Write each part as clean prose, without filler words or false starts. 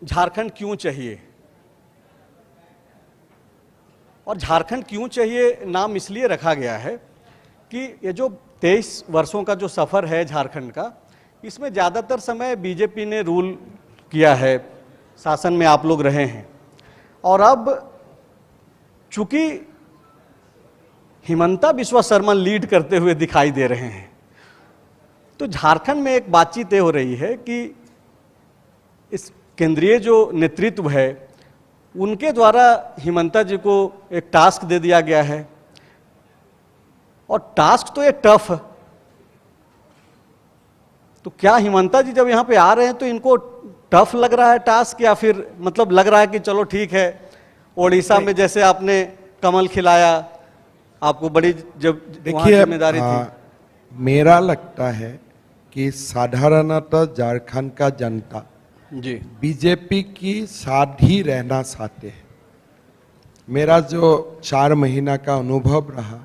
झारखंड क्यों चाहिए, और झारखंड क्यों चाहिए नाम इसलिए रखा गया है कि ये जो 23 वर्षों का जो सफ़र है झारखंड का, इसमें ज़्यादातर समय बीजेपी ने रूल किया है, शासन में आप लोग रहे हैं, और अब चूंकि हिमंता बिस्वा शर्मा लीड करते हुए दिखाई दे रहे हैं, तो झारखंड में एक बातचीत ये हो रही है कि इस केंद्रीय जो नेतृत्व है उनके द्वारा हिमंता जी को एक टास्क दे दिया गया है, और टास्क तो ये टफ है। तो क्या हिमंता जी जब यहाँ पे आ रहे हैं तो इनको टफ लग रहा है टास्क, या फिर मतलब लग रहा है कि चलो ठीक है, ओडिशा में जैसे आपने कमल खिलाया, आपको बड़ी जब जिम्मेदारी थी। मेरा लगता है कि साधारणतः झारखंड का जनता जी बीजेपी की साथ ही रहना चाहते हैं। मेरा जो 4 महीना का अनुभव रहा,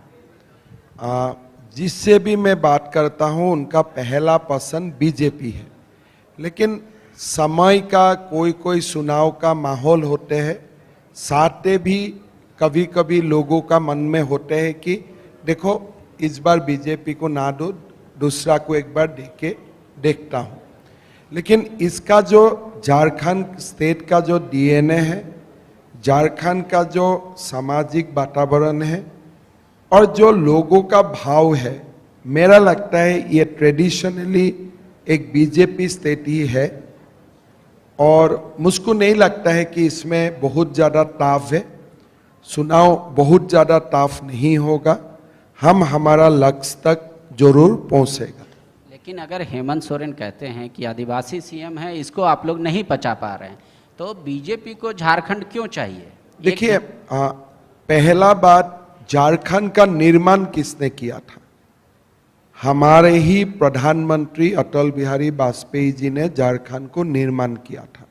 जिससे भी मैं बात करता हूं उनका पहला पसंद बीजेपी है, लेकिन समय का कोई कोई चुनाव का माहौल होते हैं, साथे भी कभी कभी लोगों का मन में होते हैं कि देखो इस बार बीजेपी को ना दो, दूसरा को एक बार देखता हूं। लेकिन इसका जो झारखंड स्टेट का जो डीएनए है, झारखंड का जो सामाजिक वातावरण है और जो लोगों का भाव है, मेरा लगता है ये ट्रेडिशनली एक बीजेपी स्टेट ही है, और मुझको नहीं लगता है कि इसमें बहुत ज़्यादा टाफ है। चुनाव बहुत ज़्यादा टाफ नहीं होगा, हम हमारा लक्ष्य तक जरूर पहुंचेगा। लेकिन अगर हेमंत सोरेन कहते हैं कि आदिवासी सीएम है, इसको आप लोग नहीं पचा पा रहे हैं, तो बीजेपी को झारखंड क्यों चाहिए? देखिए, पहला बात, झारखंड का निर्माण किसने किया था? हमारे ही प्रधानमंत्री अटल बिहारी वाजपेयी जी ने झारखंड को निर्माण किया था।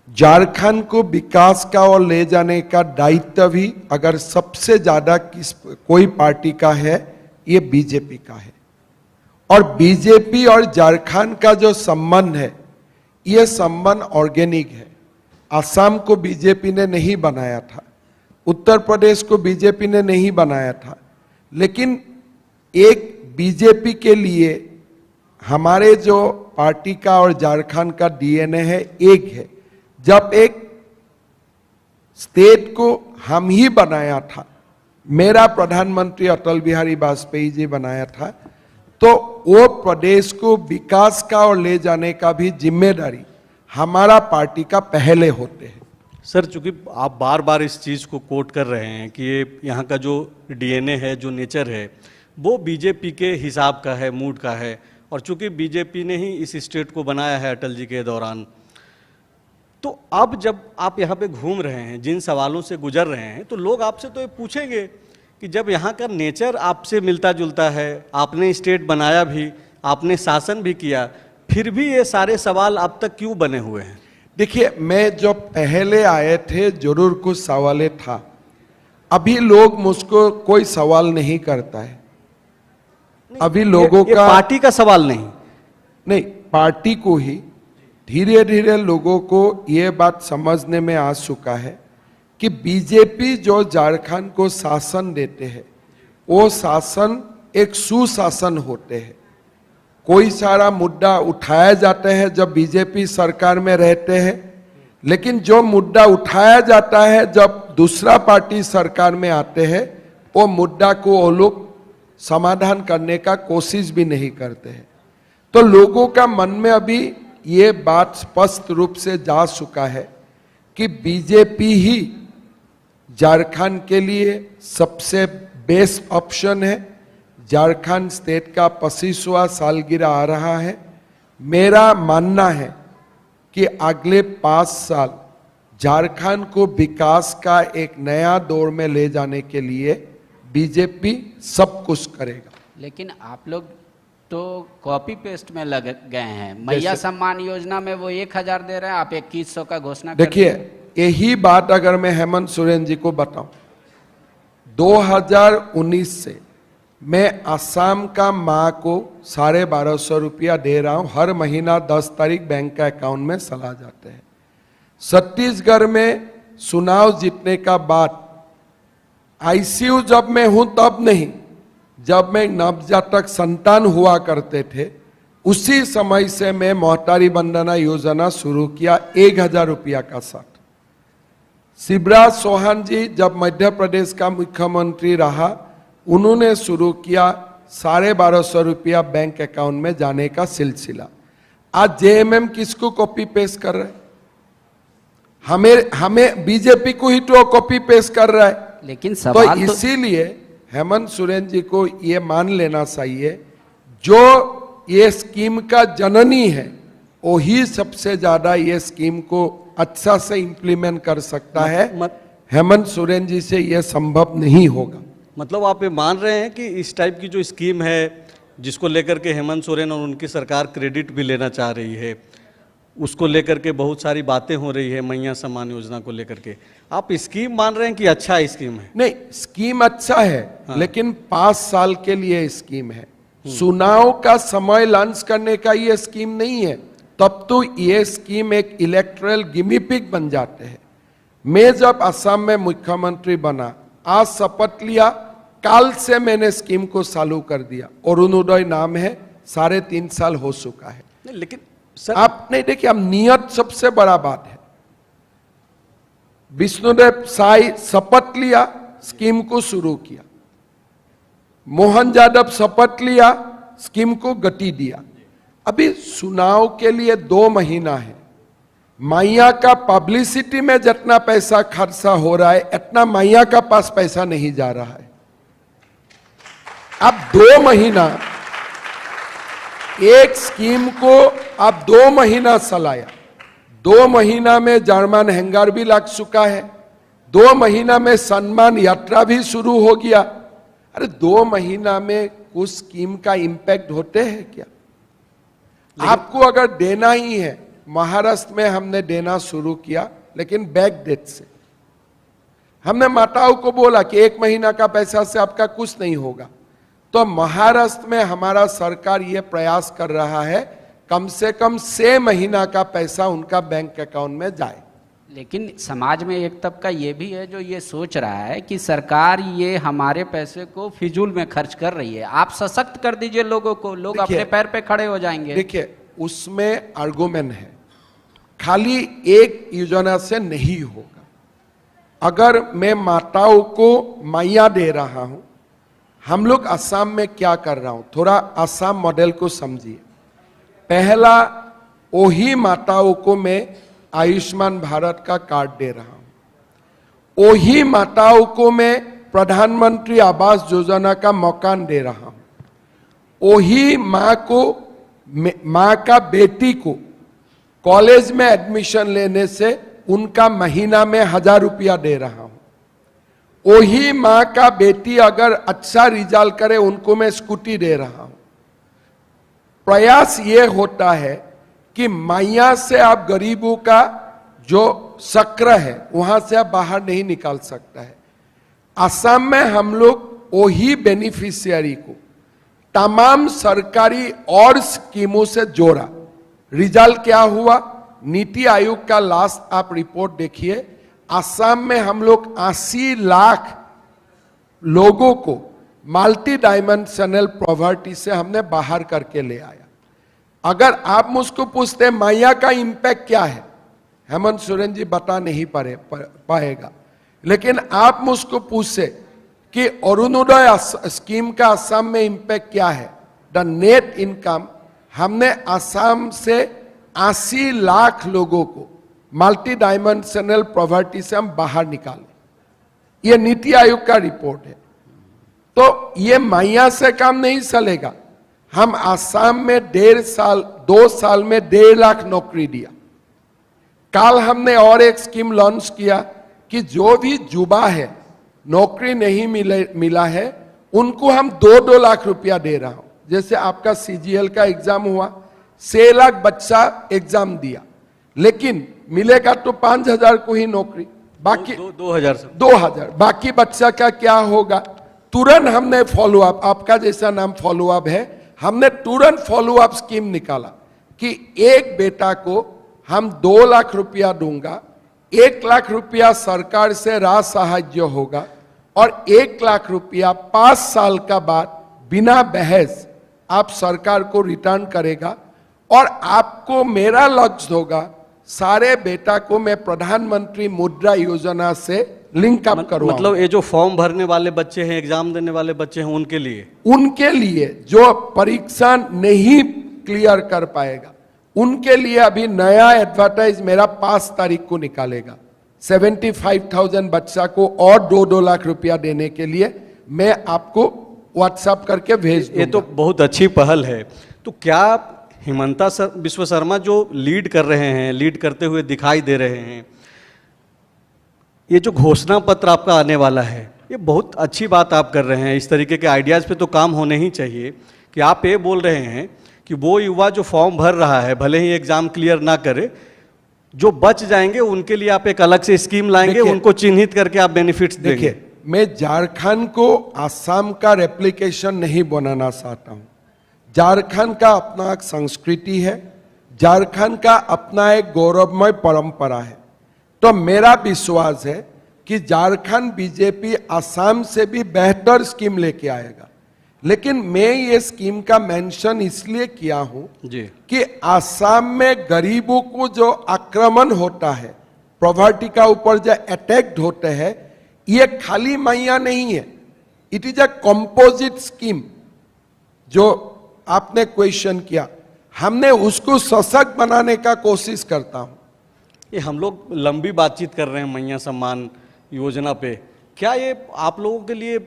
झारखंड को विकास का ओर ले जाने का दायित्व भी अगर सबसे ज्यादा कोई पार्टी का है, ये बीजेपी का है। और बीजेपी और झारखंड का जो संबंध है, ये संबंध ऑर्गेनिक है। असम को बीजेपी ने नहीं बनाया था, उत्तर प्रदेश को बीजेपी ने नहीं बनाया था, लेकिन एक बीजेपी के लिए हमारे जो पार्टी का और झारखंड का डीएनए है, एक है। जब एक स्टेट को हम ही बनाया था, मेरा प्रधानमंत्री अटल बिहारी वाजपेयी जी बनाया था, तो वो प्रदेश को विकास का और ले जाने का भी जिम्मेदारी हमारा पार्टी का पहले होते हैं। सर, चूंकि आप बार बार इस चीज़ को कोट कर रहे हैं कि ये यहाँ का जो डीएनए है, जो नेचर है, वो बीजेपी के हिसाब का है, मूड का है, और चूंकि बीजेपी ने ही इस स्टेट को बनाया है अटल जी के दौरान, तो अब जब आप यहाँ पे घूम रहे हैं, जिन सवालों से गुजर रहे हैं, तो लोग आपसे तो ये पूछेंगे कि जब यहाँ का नेचर आपसे मिलता जुलता है, आपने स्टेट बनाया भी, आपने शासन भी किया, फिर भी ये सारे सवाल अब तक क्यों बने हुए हैं? देखिए, मैं जब पहले आए थे जरूर कुछ सवाल था, अभी लोग मुझको कोई सवाल नहीं करता है। अभी लोगों ये का पार्टी का सवाल नहीं, पार्टी को ही धीरे धीरे लोगों को ये बात समझने में आ चुका है कि बीजेपी जो झारखंड को शासन देते हैं, वो शासन एक सुशासन होते हैं। कोई सारा मुद्दा उठाया जाता है जब बीजेपी सरकार में रहते हैं, लेकिन जो मुद्दा उठाया जाता है जब दूसरा पार्टी सरकार में आते हैं, वो मुद्दा को वो लोग समाधान करने का कोशिश भी नहीं करते हैं। तो लोगों का मन में अभी ये बात स्पष्ट रूप से जा चुका है कि बीजेपी ही झारखंड के लिए सबसे बेस्ट ऑप्शन है। झारखंड स्टेट का 25वां सालगिरह आ रहा है। मेरा मानना है कि अगले 5 साल झारखंड को विकास का एक नया दौर में ले जाने के लिए बीजेपी सब कुछ करेगा। लेकिन आप लोग तो कॉपी पेस्ट में लग गए हैं। मैया सम्मान योजना में वो 1000 दे रहे हैं, आप 2100 का घोषणा कर देखिए, यही बात अगर मैं हेमंत सोरेन जी को बताऊं, 2019 से मैं असम का माँ को 1250 रुपया दे रहा हूं। हर महीना 10 तारीख बैंक का अकाउंट में चला जाते हैं। छत्तीसगढ़ में चुनाव जीतने का बाद आईसीयू जब मैं हूं तब नहीं, जब मैं नवजातक संतान हुआ करते थे उसी समय से मैं मोहतारी वंदना योजना शुरू किया 1000 रुपया का साथ। शिवराज चौहान जी जब मध्य प्रदेश का मुख्यमंत्री रहा, उन्होंने शुरू किया 1250 रुपया बैंक अकाउंट में जाने का सिलसिला। आज जेएमएम किसको कॉपी पेस्ट कर रहा है? हमें बीजेपी को ही तो कॉपी पेस्ट कर रहा है। लेकिन सवाल तो इसीलिए हेमंत सोरेन जी को ये मान लेना चाहिए, जो ये स्कीम का जननी है वही सबसे ज्यादा ये स्कीम को अच्छा से इंप्लीमेंट कर सकता है। हेमंत सोरेन जी से यह संभव नहीं होगा। मतलब आप ये मान रहे हैं कि इस टाइप की जो स्कीम है जिसको लेकर के हेमंत सोरेन और उनकी सरकार क्रेडिट भी लेना चाह रही है, उसको लेकर के बहुत सारी बातें हो रही है, मैया सम्मान योजना को लेकर के, आप स्कीम मान रहे हैं कि अच्छा स्कीम है? नहीं, स्कीम अच्छा है। हाँ। लेकिन 5 साल के लिए स्कीम है, चुनाव का समय लॉन्च करने का ये स्कीम नहीं है। तब तो ये स्कीम एक इलेक्टोरल गिमिपिक बन जाते हैं। मैं जब असम में मुख्यमंत्री बना, आज शपथ लिया, काल से मैंने स्कीम को चालू कर दिया। अरुणोदय नाम है, 3.5 साल हो चुका है। लेकिन सर आप नहीं देखिए, अब नियत सबसे बड़ा बात है। विष्णुदेव साई शपथ लिया, स्कीम को शुरू किया। मोहन यादव शपथ लिया, स्कीम को गति दिया। अभी चुनाव के लिए 2 महीना है। मैया का पब्लिसिटी में जितना पैसा खर्चा हो रहा है, इतना मैया का पास पैसा नहीं जा रहा है। अब 2 महीना एक स्कीम को अब 2 महीना चलाया। 2 महीना में जर्मन हैंगर भी लग चुका है। 2 महीना में सम्मान यात्रा भी शुरू हो गया। अरे 2 महीना में कुछ स्कीम का इंपैक्ट होते हैं क्या? आपको अगर देना ही है, महाराष्ट्र में हमने देना शुरू किया, लेकिन बैक डेट से। हमने माताओं को बोला कि 1 महीना का पैसा से आपका कुछ नहीं होगा। तो महाराष्ट्र में हमारा सरकार ये प्रयास कर रहा है कम से कम 6 महीना का पैसा उनका बैंक अकाउंट में जाए। लेकिन समाज में एक तबका ये भी है जो ये सोच रहा है कि सरकार ये हमारे पैसे को फिजूल में खर्च कर रही है। आप सशक्त कर दीजिए लोगों को, लोग अपने पैर पे खड़े हो जाएंगे। देखिए, उसमें आर्गुमेंट है, खाली एक योजना से नहीं होगा। अगर मैं माताओं को मैया दे रहा हूं, हम लोग असम में क्या कर रहा हूं, थोड़ा असम मॉडल को समझिए। पहला, वही माताओं को मैं आयुष्मान भारत का कार्ड दे रहा हूं। वही माताओं को मैं प्रधानमंत्री आवास योजना का मकान दे रहा हूं। वही माँ का बेटी को कॉलेज में एडमिशन लेने से उनका महीना में 1000 रुपया दे रहा हूं। वही माँ का बेटी अगर अच्छा रिजल्ट करे, उनको मैं स्कूटी दे रहा हूं। प्रयास ये होता है कि मैया से आप गरीबों का जो चक्र है वहां से आप बाहर नहीं निकाल सकता है। असम में हम लोग वही बेनिफिशियरी को तमाम सरकारी और स्कीमों से जोड़ा। रिजल्ट क्या हुआ? नीति आयोग का लास्ट आप रिपोर्ट देखिए, असम में हम लोग 80 लाख लोगों को मल्टी डायमेंशनल पॉवर्टी से हमने बाहर करके ले आया। अगर आप मुझको पूछते मैया का इंपैक्ट क्या है, हेमंत सोरेन जी बता नहीं पाएगा। लेकिन आप मुझको पूछे कि अरुणोदय स्कीम का असम में इंपैक्ट क्या है, द नेट इनकम, हमने असम से 80 लाख लोगों को मल्टी डायमेंशनल पॉवर्टी से हम बाहर निकाले। ये नीति आयोग का रिपोर्ट है। तो ये मैया से काम नहीं चलेगा। हम असम में 2 साल में 1.5 लाख नौकरी दिया। कल हमने और एक स्कीम लॉन्च किया कि जो भी युवा है, नौकरी नहीं मिला है, उनको हम 2-2 लाख रुपया दे रहा हूं। जैसे आपका CGL का एग्जाम हुआ, 6 लाख बच्चा एग्जाम दिया, लेकिन मिलेगा तो 5000 को ही नौकरी, बाकी 2000 बाकी बच्चा का क्या होगा? तुरंत हमने फॉलो अप, आपका जैसा नाम फॉलो अप है, हमने तुरंत फॉलो अप स्कीम निकाला कि एक बेटा को हम 2 लाख रुपया दूंगा, 1 लाख रुपया सरकार से राह सहाय्य होगा और 1 लाख रुपया 5 साल का बाद बिना बहस आप सरकार को रिटर्न करेगा और आपको मेरा लक्ष्य होगा सारे बेटा को मैं प्रधानमंत्री मुद्रा योजना से लिंक अप करूंगा। मतलब ये जो फॉर्म भरने वाले बच्चे हैं, एग्जाम देने वाले बच्चे हैं, उनके लिए जो परीक्षा नहीं क्लियर कर पाएगा उनके लिए अभी नया एडवर्टाइज मेरा 5 तारीख को निकालेगा। 75,000 बच्चा को और 2-2 लाख रुपया देने के लिए मैं आपको व्हाट्सएप करके भेज दूंगा। ये तो बहुत अच्छी पहल है। तो क्या हिमंता बिस्वा शर्मा जो लीड कर रहे हैं, लीड करते हुए दिखाई दे रहे हैं, ये जो घोषणा पत्र आपका आने वाला है, ये बहुत अच्छी बात आप कर रहे हैं। इस तरीके के आइडियाज़ पे तो काम होने ही चाहिए कि आप ये बोल रहे हैं कि वो युवा जो फॉर्म भर रहा है, भले ही एग्जाम क्लियर ना करे, जो बच जाएंगे उनके लिए आप एक अलग से स्कीम लाएंगे, उनको चिन्हित करके आप बेनिफिट्स देंगे। देखिए, मैं झारखंड को आसाम का रेप्लिकेशन नहीं बनाना चाहता हूं। झारखंड का अपना एक संस्कृति है, झारखंड का अपना एक गौरवमय परंपरा है। तो मेरा विश्वास है कि झारखंड बीजेपी आसाम से भी बेहतर स्कीम लेके आएगा। लेकिन मैं ये स्कीम का मेंशन इसलिए किया हूं जी कि आसाम में गरीबों को जो आक्रमण होता है, पॉवर्टी का ऊपर जो अटैक होते हैं, ये खाली मैया नहीं है, it is a composite scheme. जो आपने क्वेश्चन किया, हमने उसको सशक्त बनाने का कोशिश करता हूं। ये हम लोग लंबी बातचीत कर रहे हैं मैया सम्मान योजना पे, क्या ये आप लोगों के लिए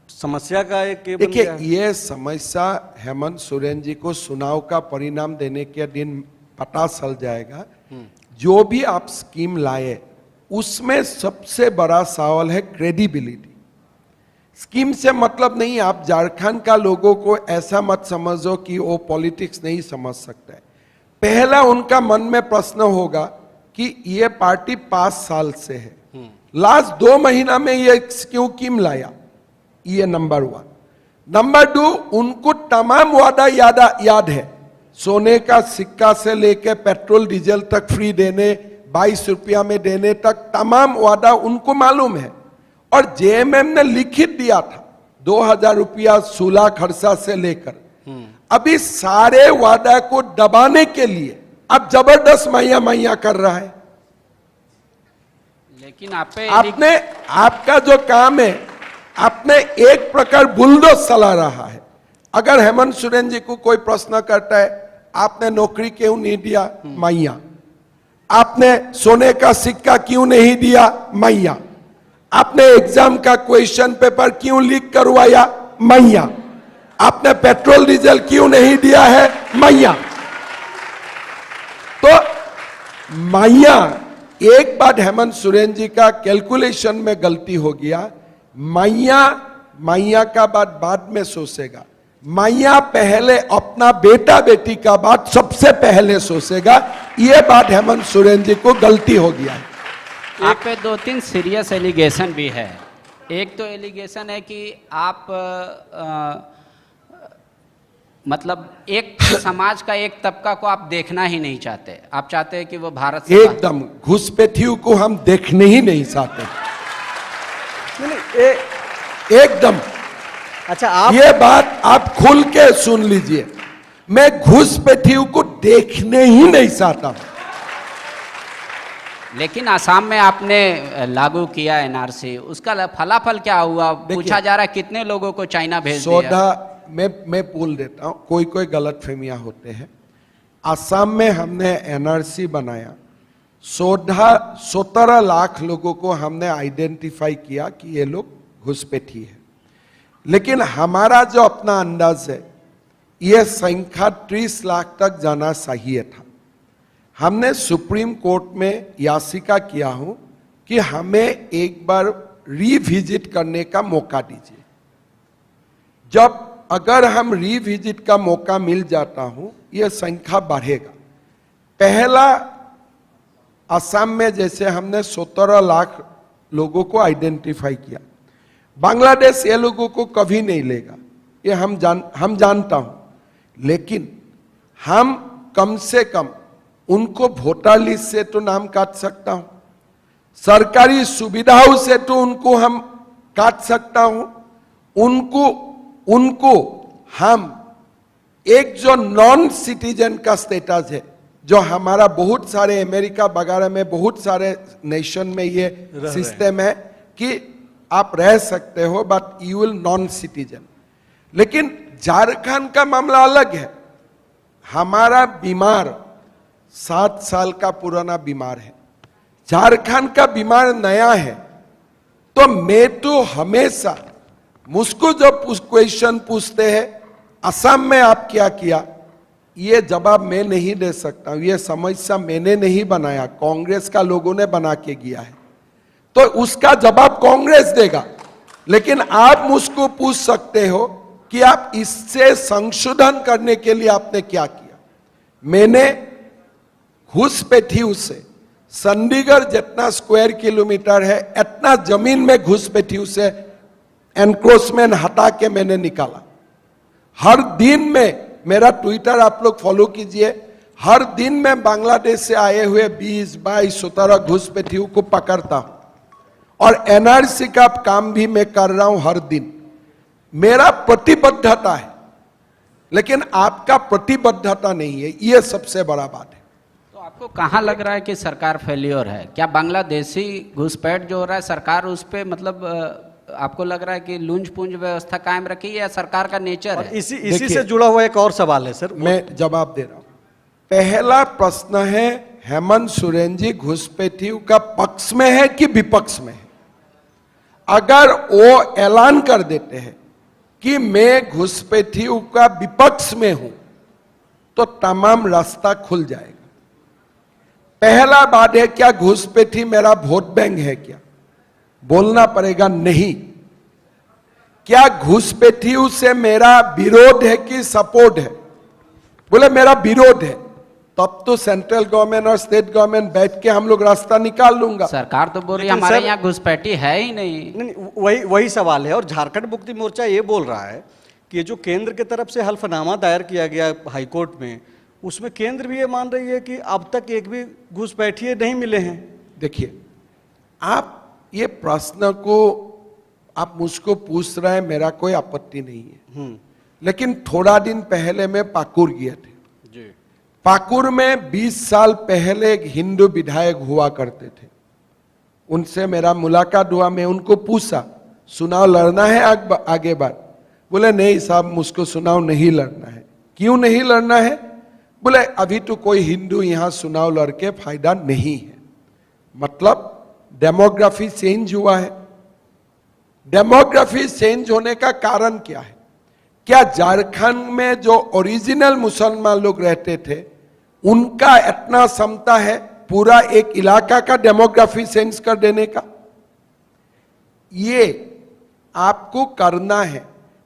समस्या का एक देखिए, ये समस्या हेमंत सोरेन जी को चुनाव का परिणाम देने के दिन पता चल जाएगा। जो भी आप स्कीम लाए उसमें सबसे बड़ा सवाल है क्रेडिबिलिटी। स्कीम से मतलब नहीं, आप झारखंड का लोगों को ऐसा मत समझो कि वो पॉलिटिक्स नहीं समझ सकता है। पहला उनका मन में प्रश्न होगा कि ये पार्टी 5 साल से है, लास्ट 2 महीना में ये क्यों स्कीम लाया, ये नंबर 1। नंबर 2, उनको तमाम वादा याद है। सोने का सिक्का से लेकर पेट्रोल डीजल तक फ्री देने, 22 रुपया में देने तक तमाम वादा उनको मालूम है। और जेएमएम ने लिखित दिया था 2000 रुपया सूला खर्चा से लेकर। अभी सारे वादा को दबाने के लिए अब जबरदस्त मैया कर रहा है। लेकिन आपने आपका जो काम है, आपने एक प्रकार बुलडोज चला रहा है। अगर हेमंत सोरेन जी को कोई प्रश्न करता है, आपने नौकरी क्यों नहीं दिया, मैया। आपने सोने का सिक्का क्यों नहीं दिया, मैया। आपने एग्जाम का क्वेश्चन पेपर क्यों लीक करवाया, मैया। आपने पेट्रोल डीजल क्यों नहीं दिया है, मैया। तो मैया, एक बार हेमंत सोरेन जी का कैलकुलेशन में गलती हो गया। मैया का बात बाद में सोचेगा, मैया पहले अपना बेटा बेटी का बात सबसे पहले सोचेगा। यह बात हेमंत सोरेन जी को गलती हो गया है। आप पे 2-3 सीरियस एलिगेशन भी है। एक तो एलिगेशन है कि आप मतलब एक समाज का एक तबका को आप देखना ही नहीं चाहते। आप चाहते हैं कि वो भारत से एकदम घुसपैठियों को हम देखने ही नहीं चाहते। एकदम। अच्छा, आप ये बात आप खुल के सुन लीजिए, मैं घुसपैठियों को देखने ही नहीं चाहता। लेकिन आसाम में आपने लागू किया एनआरसी, उसका फलाफल क्या हुआ? पूछा जा रहा है कितने लोगों को चाइना भेज दिया। मैं बोल देता हूं, कोई गलतफहमियां होते हैं। आसाम में हमने एनआरसी बनाया, 17 लाख लोगों को हमने आइडेंटिफाई किया कि ये लोग घुसपैठी है। लेकिन हमारा जो अपना अंदाज है, यह संख्या 30 लाख तक जाना चाहिए था। हमने सुप्रीम कोर्ट में याचिका किया हूं कि हमें एक बार रिविजिट करने का मौका दीजिए। जब अगर हम रिविजिट का मौका मिल जाता हूं, यह संख्या बढ़ेगा। पहला, असम में जैसे हमने 17 लाख लोगों को आइडेंटिफाई किया, बांग्लादेश ये लोगों को कभी नहीं लेगा, ये हम जानता हूं। लेकिन हम कम से कम उनको वोटर लिस्ट से तो नाम काट सकता हूं, सरकारी सुविधाओं से तो उनको हम काट सकता हूं, उनको हम एक जो नॉन सिटीजन का स्टेटस है, जो हमारा बहुत सारे अमेरिका वगैरह में बहुत सारे नेशन में ये सिस्टम है कि आप रह सकते हो but you will non citizen. लेकिन झारखंड का मामला अलग है। हमारा बीमार 7 साल का पुराना बीमार है, झारखंड का बीमार नया है। तो मैं तो हमेशा मुझको जब क्वेश्चन पूछते हैं असम में आप क्या किया, ये जवाब मैं नहीं दे सकता हूं। ये समस्या मैंने नहीं बनाया, कांग्रेस का लोगों ने बना के गया है, तो उसका जवाब कांग्रेस देगा। लेकिन आप मुझको पूछ सकते हो कि आप इससे संशोधन करने के लिए आपने क्या किया। मैंने घुसपैठियों से चंडीगढ़ जितना स्क्वायर किलोमीटर है इतना जमीन में घुसपैठियों से एनक्रोचमेंट हटा के मैंने निकाला। हर दिन में मेरा ट्विटर आप लोग फॉलो कीजिए, हर दिन में बांग्लादेश से आए हुए 20, 22, 17 घुसपैठियों को पकड़ता हूं और एनआरसी का काम भी मैं कर रहा हूं हर दिन। मेरा प्रतिबद्धता है, लेकिन आपका प्रतिबद्धता नहीं है, यह सबसे बड़ा बात है। तो आपको कहां लग रहा है कि सरकार फेल्योर है? क्या बांग्लादेशी घुसपैठ जो हो रहा है सरकार उस पे मतलब आपको लग रहा है कि लूंज पूंज व्यवस्था कायम रखी है या सरकार का नेचर है? इसी से जुड़ा हुआ एक और सवाल है सर, मैं जवाब दे रहा हूं। पहला प्रश्न है हेमंत सोरेन जी घुसपैठियों का पक्ष में है कि विपक्ष में है? अगर वो ऐलान कर देते हैं कि मैं घुसपैठियों का विपक्ष में हूं तो तमाम रास्ता खुल जाएगा। पहला बात है क्या घुसपैठी मेरा वोट बैंक है क्या? बोलना पड़ेगा नहीं। क्या घुसपैठियों से मेरा विरोध है कि सपोर्ट है? बोले मेरा विरोध है, तब तो सेंट्रल गवर्नमेंट और स्टेट गवर्नमेंट बैठ के हम लोग रास्ता निकाल लूंगा। सरकार तो बोल रही है हमारे यहाँ घुसपैठी है ही नहीं। वही सवाल है। और झारखंड मुक्ति मोर्चा ये बोल रहा है कि ये जो केंद्र की तरफ से हल्फनामा दायर किया गया हाईकोर्ट में, उसमें केंद्र भी ये मान रही है कि अब तक एक भी घुसपैठिए नहीं मिले हैं। देखिए, आप ये प्रश्न को आप मुझको पूछ रहे हैं, मेरा कोई आपत्ति नहीं है, लेकिन थोड़ा दिन पहले मैं पाकुर गए थे जी। पाकुर में 20 साल पहले एक हिंदू विधायक हुआ करते थे, उनसे मेरा मुलाकात हुआ। मैं उनको पूछा चुनाव लड़ना है आगे बार? बोले नहीं साहब, मुझको चुनाव नहीं लड़ना है। क्यों नहीं लड़ना है? बोले अभी तो कोई हिंदू यहां चुनाव लड़के फायदा नहीं है। मतलब डेमोग्राफी चेंज हुआ है। डेमोग्राफी चेंज होने का कारण क्या है? क्या झारखंड में जो ओरिजिनल मुसलमान लोग रहते थे उनका इतना क्षमता है पूरा एक इलाका का डेमोग्राफी चेंज कर देने का? ये आपको करना है।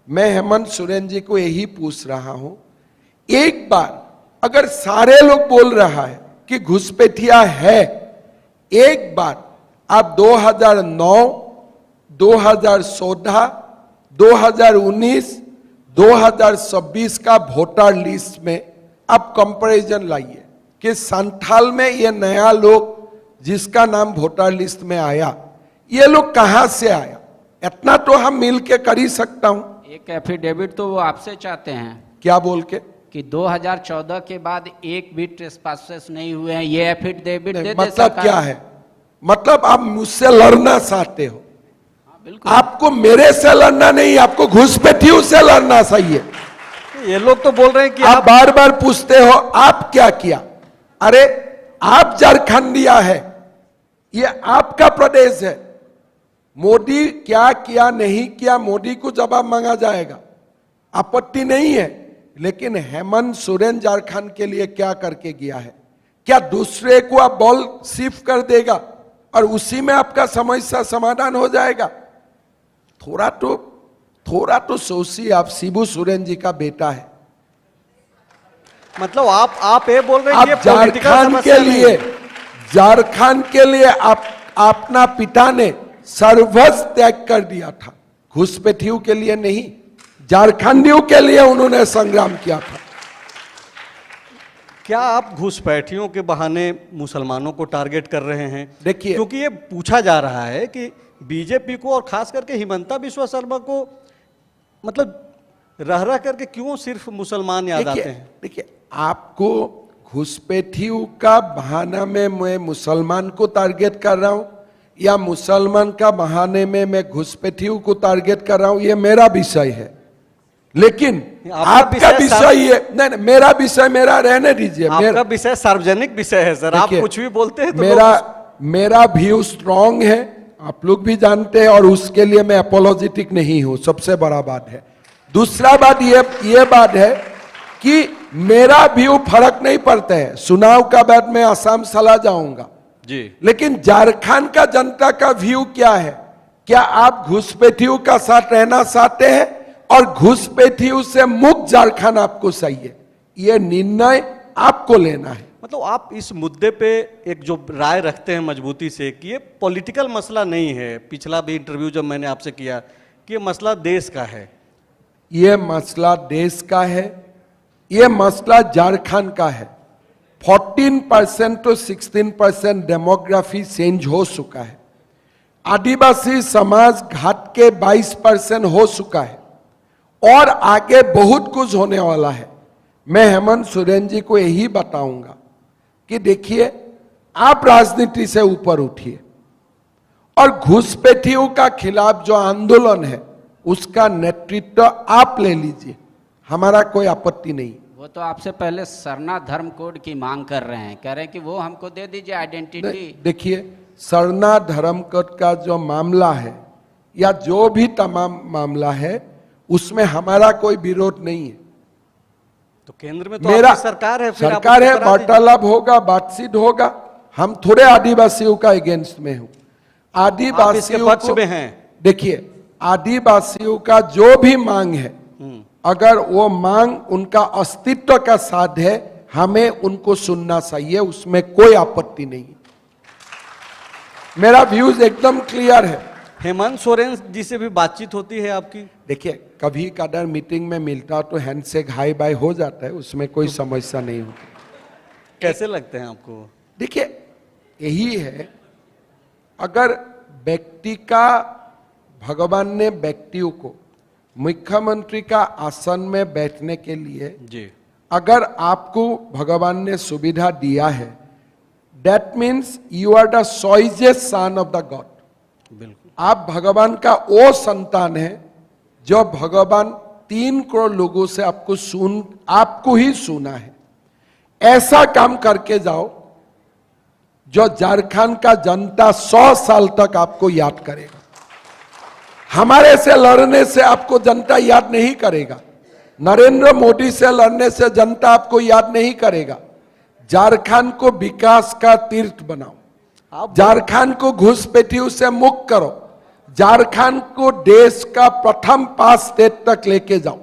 मैं हेमंत सोरेन जी को यही पूछ रहा हूं, एक बार अगर सारे लोग बोल रहा है कि घुसपैठिया है, एक बार आप 2009, 2014, 2019, 2026 का वोटर लिस्ट में आप कंपैरिजन लाइए कि संथाल में ये नया लोग जिसका नाम वोटर लिस्ट में आया, ये लोग कहां से आया? इतना तो हम मिल के कर ही सकता हूं। एक एफिडेविट तो वो आपसे चाहते हैं, क्या बोल के? कि 2014 के बाद एक भी ट्रेसपासेस नहीं हुए हैं, ये एफिडेविट दे। मतलब क्या है? मतलब आप मुझसे लड़ना चाहते हो? बिल्कुल। आपको मेरे से लड़ना नहीं, आपको घुसपैठियों से लड़ना चाहिए। ये लोग तो बोल रहे हैं कि आप बार बार पूछते हो आप क्या किया। अरे आप झारखंडिया है, ये आपका प्रदेश है। मोदी क्या किया नहीं किया, मोदी को जवाब मांगा जाएगा, आपत्ति नहीं है। लेकिन हेमंत सोरेन झारखंड के लिए क्या करके गया है? क्या दूसरे को आप बॉल शिफ्ट कर देगा और उसी में आपका समस्या समाधान हो जाएगा? थोड़ा तो सोचिए। आप शिबू सोरेन जी का बेटा है। मतलब आप ये बोल रहे हैं कि झारखंड के लिए आप अपना पिता ने सर्वस्व त्याग कर दिया था, घुसपैठियों के लिए नहीं, झारखंडियों के लिए उन्होंने संग्राम किया था। क्या आप घुसपैठियों के बहाने मुसलमानों को टारगेट कर रहे हैं? देखिए, क्योंकि ये पूछा जा रहा है कि बीजेपी को और खास करके हिमंता बिस्वा शर्मा को मतलब रह रह करके क्यों सिर्फ मुसलमान याद आते हैं? देखिए, आपको घुसपैठियों का बहाना में मैं मुसलमान को टारगेट कर रहा हूं या मुसलमान का बहाने में मैं घुसपैठियों को टारगेट कर रहा हूं, ये मेरा विषय है। लेकिन आपका विषय ये नहीं, मेरा विषय मेरा रहने दीजिए। आपका विषय सार्वजनिक विषय है सर, आप कुछ भी बोलते हैं तो मेरा व्यू स्ट्रांग है, आप लोग भी जानते हैं, और उसके लिए मैं अपोलोजेटिक नहीं हूं, सबसे बड़ा बात है। दूसरा बात ये बात है कि मेरा व्यू फर्क नहीं पड़ता है। चुनाव का बाद में असम चला जाऊंगा जी, लेकिन झारखंड का जनता का व्यू क्या है? क्या आप घुसपैठियों का साथ रहना चाहते हैं और घुसपैठियों से मुक्त झारखंड आपको चाहिए? यह निर्णय आपको लेना है। मतलब आप इस मुद्दे पे एक जो राय रखते हैं मजबूती से कि ये पॉलिटिकल मसला नहीं है। पिछला भी इंटरव्यू जब मैंने आपसे किया कि ये मसला देश का है। ये मसला देश का है, ये मसला झारखंड का है। 14% to 16% डेमोग्राफी चेंज हो चुका है। आदिवासी समाज घाट के 22% हो चुका है और आगे बहुत कुछ होने वाला है। मैं हेमंत सोरेन जी को यही बताऊंगा कि देखिए, आप राजनीति से ऊपर उठिए और घुसपैठियों का खिलाफ जो आंदोलन है उसका नेतृत्व आप ले लीजिए, हमारा कोई आपत्ति नहीं। वो तो आपसे पहले सरना धर्म कोड की मांग कर रहे हैं, कह रहे हैं कि वो हमको दे दीजिए आइडेंटिटी। देखिए, सरना धर्म कोड का जो मामला है या जो भी तमाम मामला है उसमें हमारा कोई विरोध नहीं है। तो केंद्र में तो मेरा आपकी सरकार है, फिर सरकार है, वार्तालाप होगा, बातचीत होगा। हम थोड़े आदिवासियों का अगेंस्ट में हूं, आदिवासियों पक्ष में हैं। देखिए, आदिवासियों का जो भी मांग है, अगर वो मांग उनका अस्तित्व का साथ है, हमें उनको सुनना चाहिए, उसमें कोई आपत्ति नहीं। मेरा व्यूज एकदम क्लियर है। हेमंत सोरेन जी से भी बातचीत होती है आपकी? देखिए, कभी कदार मीटिंग में मिलता तो हैंडशेक हाई बाय हो जाता है, उसमें कोई समस्या नहीं होती। कैसे लगते हैं आपको? देखिए, यही है, अगर व्यक्ति का भगवान ने व्यक्तियों को मुख्यमंत्री का आसन में बैठने के लिए जी, अगर आपको भगवान ने सुविधा दिया है, that means you are the choicest son of the god. बिल्कुल, आप भगवान का वो संतान है जो भगवान 3 करोड़ लोगों से आपको ही सुना है। ऐसा काम करके जाओ जो झारखंड का जनता 100 साल तक आपको याद करेगा। हमारे से लड़ने से आपको जनता याद नहीं करेगा, नरेंद्र मोदी से लड़ने से जनता आपको याद नहीं करेगा। झारखंड को विकास का तीर्थ बनाओ, झारखंड को घुसपैठियों से मुक्त करो, झारखंड को देश का प्रथम 5 स्टेट तक लेके जाओ,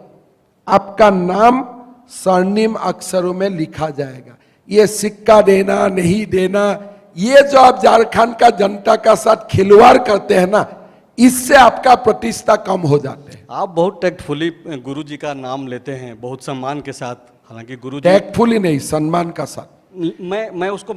आपका नाम स्वर्णिम अक्षरों में लिखा जाएगा। ये सिक्का देना नहीं देना, ये जो आप झारखंड का जनता का साथ खिलवाड़ करते हैं ना, इससे आपका प्रतिष्ठा कम हो जाते हैं। आप बहुत टैक्टफुली गुरु जी का नाम लेते हैं, बहुत सम्मान के साथ, हालांकि गुरु जी टैक्टफुली नहीं, सम्मान का साथ। मैं उसको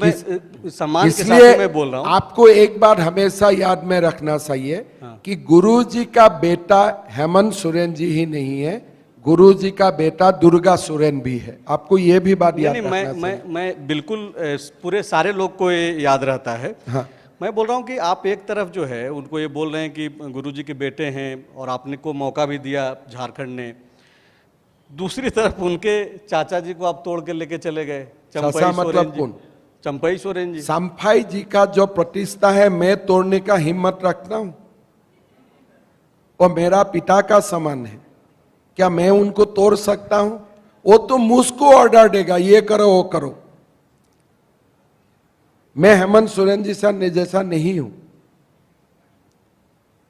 सम्मान के साथ में बोल रहा हूं। आपको एक बात हमेशा याद में रखना चाहिए कि गुरु जी का बेटा हेमंत सोरेन जी ही नहीं है, गुरु जी का बेटा दुर्गा सोरेन भी है। आपको ये भी बात याद रखना चाहिए। मैं बिल्कुल पूरे सारे लोग को ये याद रहता है। हाँ, मैं बोल रहा हूँ कि आप एक तरफ जो है उनको ये बोल रहे हैं कि गुरुजी के बेटे हैं और आपने को मौका भी दिया झारखंड ने, दूसरी तरफ उनके चाचा जी को आप तोड़ के लेके चले गए, चंपई सोरेन जी। चंपई जी का जो प्रतिष्ठा है मैं तोड़ने का हिम्मत रखता हूं, वो मेरा पिता का समान है, क्या मैं उनको तोड़ सकता हूं? वो तो मुझको ऑर्डर देगा, ये करो वो करो। मैं हेमंत सोरेन जी जैसा नहीं हूं,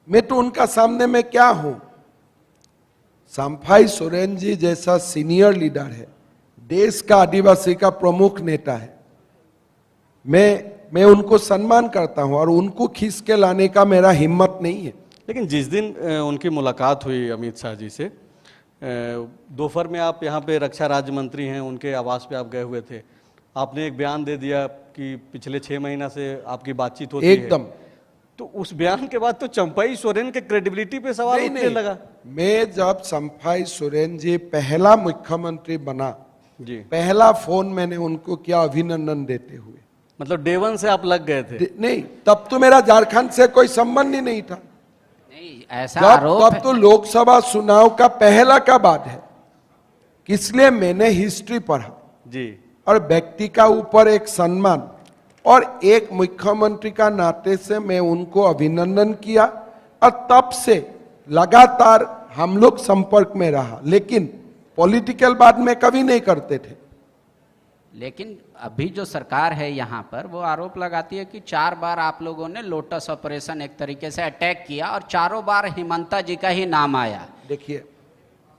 मैं तो उनका सामने में क्या हूं? चंपई सोरेन जी जैसा सीनियर लीडर है, देश का आदिवासी का प्रमुख नेता है, मैं उनको सम्मान करता हूं और उनको खींच के लाने का मेरा हिम्मत नहीं है। लेकिन जिस दिन उनकी मुलाकात हुई अमित शाह जी से, दोपहर में आप यहाँ पे रक्षा राज्य मंत्री हैं, उनके आवास पे आप गए हुए थे, आपने एक बयान दे दिया कि पिछले 6 महीना से आपकी बातचीत होती है, एकदम। तो उस बयान के बाद तो चंपाई सोरेन के क्रेडिबिलिटी पे सवाल नहीं, उठने नहीं। लगा। मैं जब चंपाई सोरेन जी पहला मुख्यमंत्री बना, जी, पहला फोन मैंने उनको किया अभिनंदन देते हुए। मतलब डे वन से आप लग गए थे। नहीं, तब तो मेरा झारखंड से कोई संबंध ही नहीं था। नहीं, ऐसा जब आरोप तब तो लोकसभा चुनाव का पहला का बात है, इसलिए मैंने हिस्ट्री पढ़ा जी, और व्यक्ति का ऊपर एक सम्मान और एक मुख्यमंत्री का नाते से मैं उनको अभिनंदन किया और तब से लगातार हम लोग संपर्क में रहा, लेकिन पॉलिटिकल बात में कभी नहीं करते थे। लेकिन अभी जो सरकार है यहाँ पर वो आरोप लगाती है कि 4 बार आप लोगों ने लोटस ऑपरेशन एक तरीके से अटैक किया और चारों बार हिमंता जी का ही नाम आया। देखिए,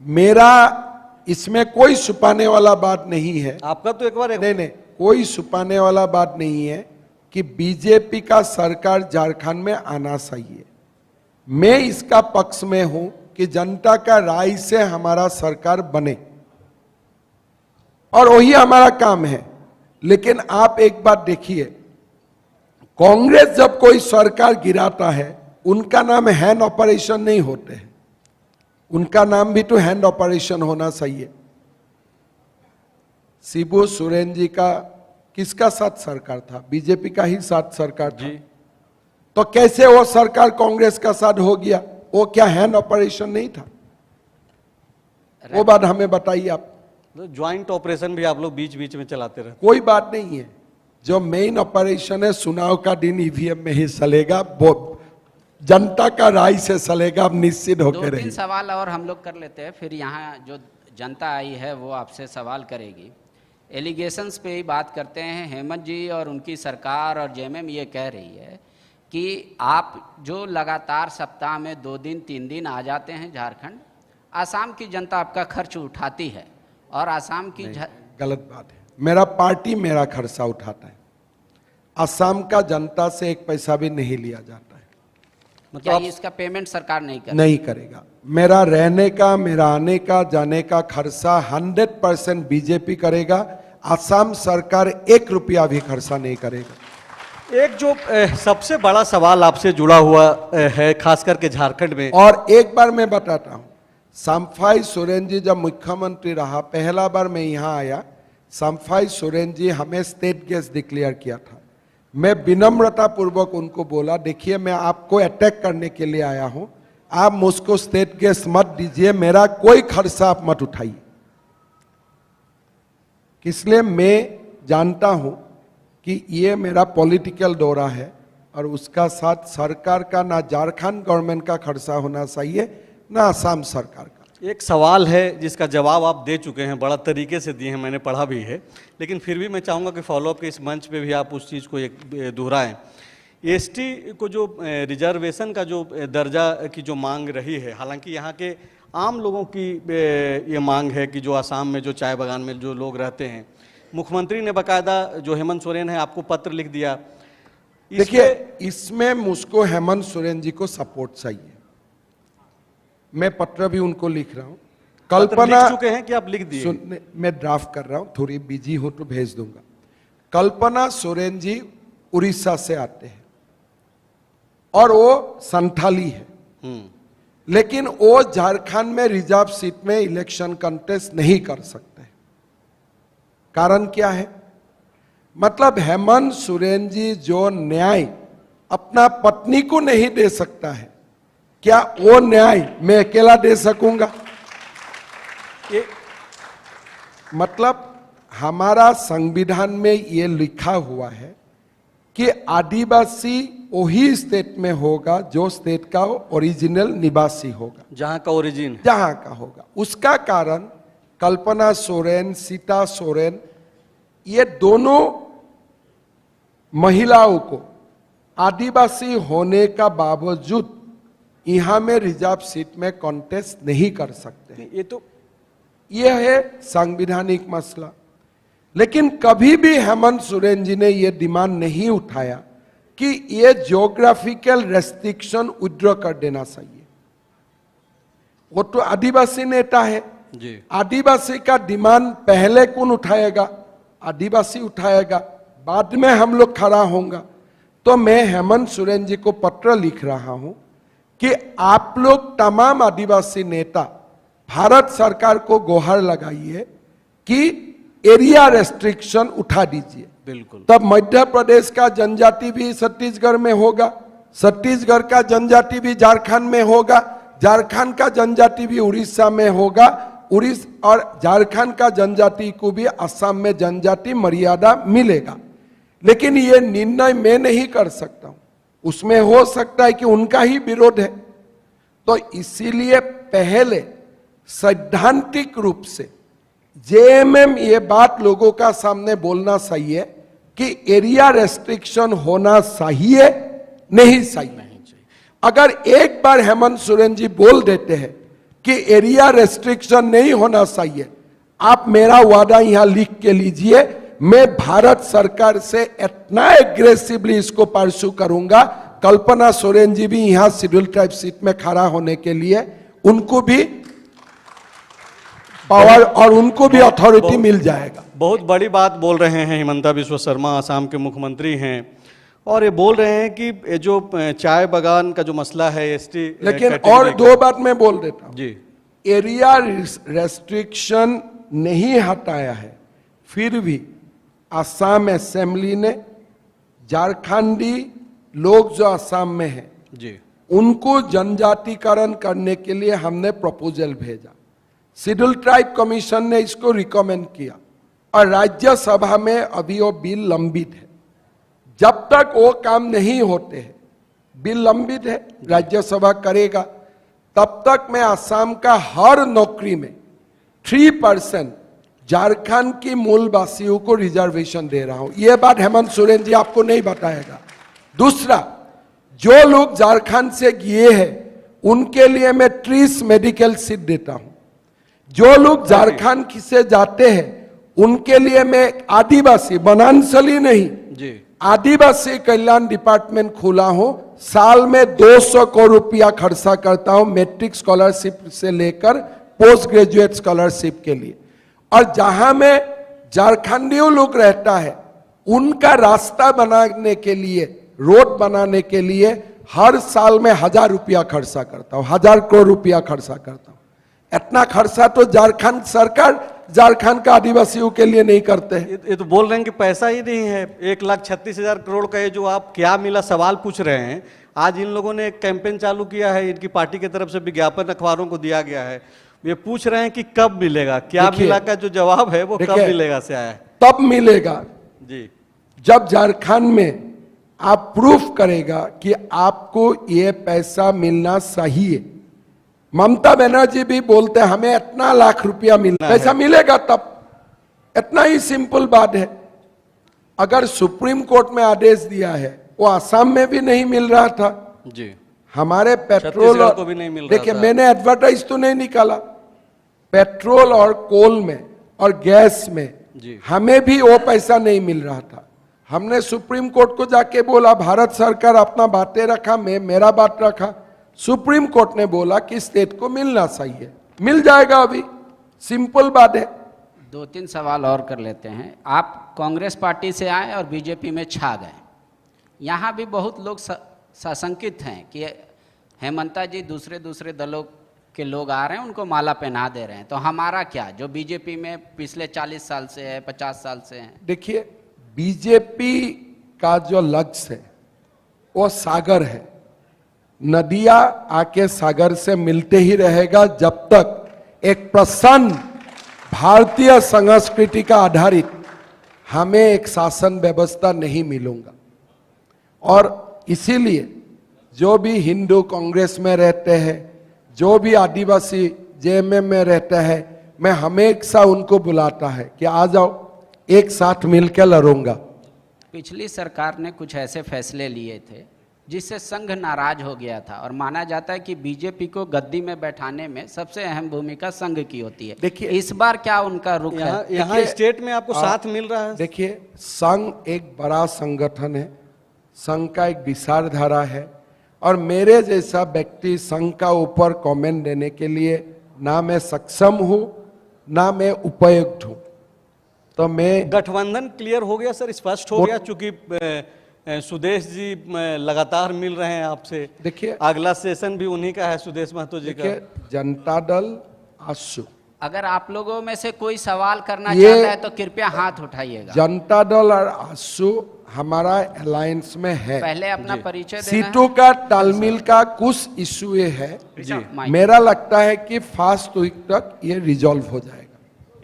मेरा इसमें कोई छुपाने वाला बात नहीं है। आपका तो एक बार नहीं, कोई छुपाने वाला बात नहीं है कि बीजेपी का सरकार झारखंड में आना चाहिए। मैं इसका पक्ष में हूं कि जनता का राय से हमारा सरकार बने और वही हमारा काम है। लेकिन आप एक बात देखिए, कांग्रेस जब कोई सरकार गिराता है उनका नाम हैंड ऑपरेशन नहीं होते हैं, उनका नाम भी तो हैंड ऑपरेशन होना चाहिए। शिबू सोरेन जी का किसका साथ सरकार था? बीजेपी का ही साथ सरकार था। तो कैसे वो सरकार कांग्रेस का साथ हो गया? वो क्या हैंड ऑपरेशन नहीं था? वो बात हमें बताइए आप। ज्वाइंट ऑपरेशन भी आप लोग बीच बीच में चलाते रहे। कोई बात नहीं है, जो मेन ऑपरेशन है चुनाव का दिन ईवीएम में ही चलेगा, वो जनता का राय से चलेगा। आप निश्चित होकर रहिए। 2-3 सवाल और हम लोग कर लेते हैं, फिर यहाँ जो जनता आई है वो आपसे सवाल करेगी। एलिगेशंस पे ही बात करते हैं। हेमंत जी और उनकी सरकार और जेएमएम ये कह रही है कि आप जो लगातार सप्ताह में 2 दिन 3 दिन आ जाते हैं झारखंड, आसाम की जनता आपका खर्च उठाती है और आसाम की गलत बात है। मेरा पार्टी मेरा खर्चा उठाता है, असम का जनता से 1 पैसा भी नहीं लिया जाता है। मतलब इसका पेमेंट सरकार नहीं करेगा। मेरा रहने का, मेरा आने का, जाने का खर्चा 100% बीजेपी करेगा। असम सरकार 1 रुपया भी खर्चा नहीं करेगा। एक जो सबसे बड़ा सवाल आपसे जुड़ा हुआ है खास करके झारखंड में, और एक बार मैं बताता हूं, चंपाई सोरेन जी जब मुख्यमंत्री रहा, पहला बार मैं यहां आया, चंपाई सोरेन जी हमें स्टेट गेस्ट डिक्लेयर किया था। मैं विनम्रता पूर्वक उनको बोला, देखिए मैं आपको अटैक करने के लिए आया हूं, आप मुझको स्टेट गेस्ट मत दीजिए, मेरा कोई खर्चा आप मत उठाइए। इसलिए मैं जानता हूं कि ये मेरा पॉलिटिकल दौरा है और उसका साथ सरकार का ना झारखंड गवर्नमेंट का खर्चा होना चाहिए ना असम सरकार का। एक सवाल है जिसका जवाब आप दे चुके हैं, बड़ा तरीके से दिए हैं, मैंने पढ़ा भी है, लेकिन फिर भी मैं चाहूँगा कि फॉलोअप के इस मंच पे भी आप उस चीज़ को एक दोहराएं। एसटी को जो रिजर्वेशन का जो दर्जा की जो मांग रही है, हालांकि यहाँ के आम लोगों की ये मांग है कि जो आसाम में जो चाय बागान में जो लोग रहते हैं, मुख्यमंत्री ने बाकायदा जो हेमंत सोरेन है आपको पत्र लिख दिया। देखिए, इसमें मुझको हेमंत सोरेन जी को सपोर्ट चाहिए। मैं पत्र भी उनको लिख रहा हूं। कल्पना लिख चुके हैं कि आप लिख दिए? मैं ड्राफ्ट कर रहा हूं, थोड़ी बिजी हूं तो भेज दूंगा। कल्पना सोरेन जी उड़ीसा से आते हैं और वो संथाली है, लेकिन वो झारखंड में रिजर्व सीट में इलेक्शन कंटेस्ट नहीं कर सकते। कारण क्या है? मतलब हेमंत सोरेन जी जो न्याय अपना पत्नी को नहीं दे सकता है, क्या वो न्याय मैं अकेला दे सकूंगा? मतलब हमारा संविधान में ये लिखा हुआ है कि आदिवासी वही स्टेट में होगा जो स्टेट का ओरिजिनल निवासी होगा, जहां का ओरिजिन, जहां का होगा। उसका कारण कल्पना सोरेन, सीता सोरेन, ये दोनों महिलाओं को आदिवासी होने का बावजूद यहां में रिजर्व सीट में कॉन्टेस्ट नहीं कर सकते। ये है संवैधानिक मसला। लेकिन कभी भी हेमंत सोरेन जी ने यह डिमांड नहीं उठाया कि ये ज्योग्राफिकल रेस्ट्रिक्शन विड्रॉ कर देना चाहिए। वो तो आदिवासी नेता है जी। आदिवासी का डिमांड पहले कौन उठाएगा? आदिवासी उठाएगा, बाद में हम लोग खड़ा होंगे। तो मैं हेमंत सोरेन जी को पत्र लिख रहा हूं कि आप लोग तमाम आदिवासी नेता भारत सरकार को गुहार लगाइए कि एरिया रेस्ट्रिक्शन उठा दीजिए। बिल्कुल। तब मध्य प्रदेश का जनजाति भी छत्तीसगढ़ में होगा, छत्तीसगढ़ का जनजाति भी झारखंड में होगा, झारखंड का जनजाति भी उड़ीसा में होगा, उड़ीसा और झारखंड का जनजाति को भी असम में जनजाति मर्यादा मिलेगा। लेकिन ये निर्णय मैं नहीं कर सकता हूं, उसमें हो सकता है कि उनका ही विरोध है। तो इसीलिए पहले सैद्धांतिक रूप से जेएमएम ये बात लोगों का सामने बोलना सही है कि एरिया रेस्ट्रिक्शन होना सही है, नहीं सही नहीं चाहिए। अगर एक बार हेमंत सोरेन जी बोल देते हैं कि एरिया रेस्ट्रिक्शन नहीं होना चाहिए, आप मेरा वादा यहां लिख के लीजिए, मैं भारत सरकार से इतना एग्रेसिवली इसको परस्यू करूंगा। कल्पना सोरेन जी भी यहां शेड्यूल ट्राइब सीट में खड़ा होने के लिए उनको भी पावर और उनको भी अथॉरिटी मिल जाएगा। बहुत बड़ी बात बोल रहे हैं हिमंता बिस्वा शर्मा, आसाम के मुख्यमंत्री हैं, और ये बोल रहे हैं कि ये जो चाय बागान का जो मसला है एसटी, लेकिन और दो बात मैं बोल देता हूं जी। एरिया रेस्ट्रिक्शन नहीं हटाया है, फिर भी असम असेंबली ने झारखंडी लोग जो असम में हैं जी, उनको जनजातिकरण करने के लिए हमने प्रपोजल भेजा। शेड्यूल ट्राइब कमीशन ने इसको रिकमेंड किया और राज्यसभा में अभी वो बिल लंबित है। जब तक वो काम नहीं होते हैं, बिल लंबित है, राज्यसभा करेगा, तब तक मैं असम का हर नौकरी में 3% झारखंड की मूलवासियों को रिजर्वेशन दे रहा हूं। यह बात हेमंत सोरेन जी आपको नहीं बताएगा। दूसरा, जो लोग झारखंड से गए हैं उनके लिए मैं 30 मेडिकल सीट देता हूं। जो लोग झारखंड से जाते हैं उनके लिए मैं आदिवासी, वनांचली नहीं जी, आदिवासी कल्याण डिपार्टमेंट खोला हूं। साल में 200 करोड़ रुपया खर्चा करता हूं मैट्रिक स्कॉलरशिप से लेकर पोस्ट ग्रेजुएट स्कॉलरशिप के लिए। और जहां में झारखंडियों लोग रहता है उनका रास्ता बनाने के लिए, रोड बनाने के लिए हर साल में 1000 रुपया खर्चा करता हूं, 1000 करोड़ रुपया खर्चा करता हूं। इतना खर्चा तो झारखंड सरकार झारखंड का आदिवासियों के लिए नहीं करते हैं। ये तो बोल रहे हैं कि पैसा ही नहीं है। 1,36,000 करोड़ का ये जो आप क्या मिला सवाल पूछ रहे हैं, आज इन लोगों ने एक कैंपेन चालू किया है, इनकी पार्टी की तरफ से विज्ञापन अखबारों को दिया गया है। ये पूछ रहे हैं कि कब मिलेगा, क्या मिला का जो जवाब है वो कब मिलेगा से आया है। तब मिलेगा जी, जब झारखंड में आप प्रूफ करेगा कि आपको ये पैसा मिलना सही है। ममता बनर्जी भी बोलते हैं हमें इतना लाख रुपया मिलना, पैसा मिलेगा तब। इतना ही सिंपल बात है। अगर सुप्रीम कोर्ट में आदेश दिया है, वो असम में भी नहीं मिल रहा था जी, हमारे पेट्रोल को भी नहीं मिल रहा देखिए था। मैंने एडवर्टाइज तो नहीं निकाला, पेट्रोल और कोल में और गैस में जी, हमें भी वो पैसा नहीं मिल रहा था। हमने सुप्रीम कोर्ट को जाके बोला, भारत सरकार अपना बातें रखा, मैं मेरा बात रखा। सुप्रीम कोर्ट ने बोला कि स्टेट को मिलना चाहिए, मिल जाएगा। अभी सिंपल बात है। 2-3 सवाल और कर लेते हैं। आप कांग्रेस पार्टी से आए और बीजेपी में छा गए। यहाँ भी बहुत लोग सशंकित हैं कि हेमंता जी दूसरे दलों के लोग आ रहे हैं, उनको माला पहना दे रहे हैं, तो हमारा क्या, जो बीजेपी में पिछले 40 साल से है, 50 साल से है। देखिए, बीजेपी का जो लक्ष्य है वो सागर है। नदियां आके सागर से मिलते ही रहेगा जब तक एक प्रसन्न भारतीय संस्कृति का आधारित हमें एक शासन व्यवस्था नहीं मिलूंगा। और इसीलिए जो भी हिंदू कांग्रेस में रहते हैं, जो भी आदिवासी जेएमएम में रहते हैं, मैं हमेशा उनको बुलाता है कि आ जाओ, एक साथ मिलकर लड़ूंगा। पिछली सरकार ने कुछ ऐसे फैसले लिए थे जिससे संघ नाराज हो गया था, और माना जाता है कि बीजेपी को गद्दी में बैठाने में सबसे अहम भूमिका संघ की होती है। देखिए, इस बार क्या उनका रुख है? यहाँ स्टेट में आपको साथ मिल रहा है। देखिए, संघ एक बड़ा संगठन है, संघ का एक विचारधारा है, और मेरे जैसा व्यक्ति संघ का ऊपर कमेंट देने के लिए ना मैं सक्षम हूं, ना मैं उपयुक्त हूं। तो मैं गठबंधन क्लियर हो गया सर, स्पष्ट हो गया, चूंकि सुदेश जी लगातार मिल रहे हैं आपसे। देखिए, अगला सेशन भी उन्हीं का है, सुदेश महतो जी का। देखिए, जनता दल आसू, अगर आप लोगों में से कोई सवाल करना ये चाहता है तो कृपया हाथ उठाइएगा। जनता दल और आसू हमारा अलायंस में है। पहले अपना परिचय देना सीटों का तालमेल का कुछ इशू है जी। माइक। मेरा लगता है कि फास्ट वीक तक ये रिजॉल्व हो जाएगा।